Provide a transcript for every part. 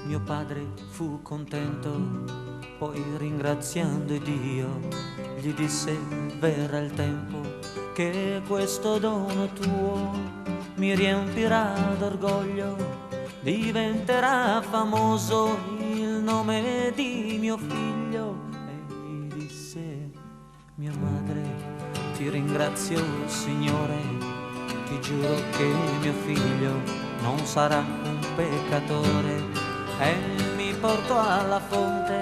Mio padre fu contento, poi ringraziando Dio gli disse: verrà il tempo che questo dono tuo mi riempirà d'orgoglio, diventerà famoso il nome di mio figlio. E gli disse mia madre: ti ringrazio Signore, ti giuro che mio figlio non sarà un peccatore. E mi portò alla fonte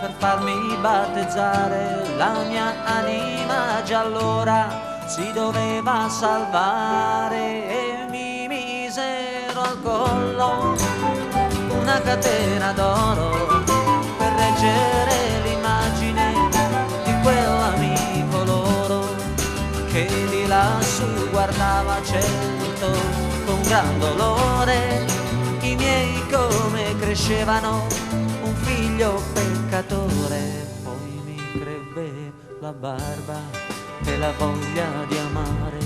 per farmi battezzare, la mia anima già allora si doveva salvare. E mi misero al collo una catena d'oro per reggere l'immagine di quell'amico loro che di lassù guardava certo con gran dolore i miei come crescevano, un figlio peccatore. Poi mi crebbe la barba e la voglia di amare,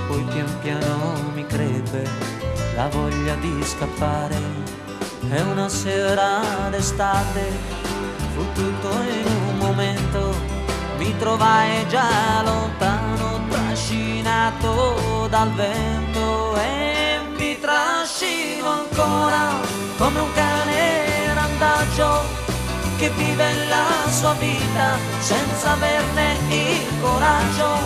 poi pian piano mi crebbe la voglia di scappare. E una sera d'estate fu tutto in un momento, mi trovai già lontano, trascinato dal vento. E mi trascino ancora come un cane randagio che vive la sua vita senza averne il coraggio.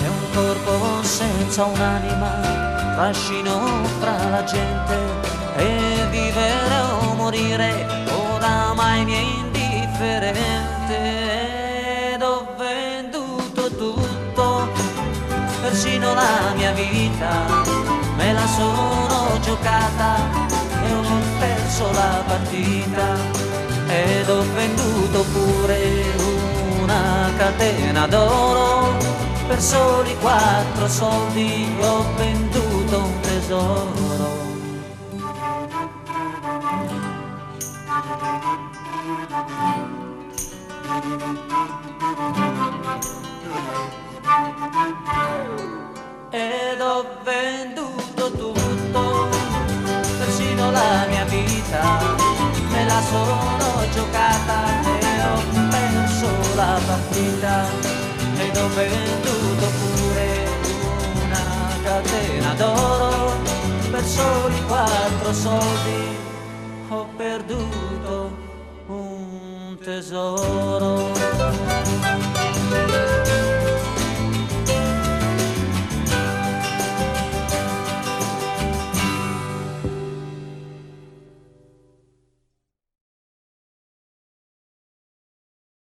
È un corpo senza un'anima, trascino fra la gente, e vivere o morire oramai mi è indifferente. Ed ho venduto tutto, persino la mia vita, me la sono giocata e ho perso la partita. Ed ho venduto pure una catena d'oro, per soli 4 soldi ho venduto un tesoro. Ed ho venduto tutto, persino la mia vita, me la sono giocata e ho perso la partita. Ed ho venduto pure una catena d'oro, per soli 4 soldi ho perduto un tesoro.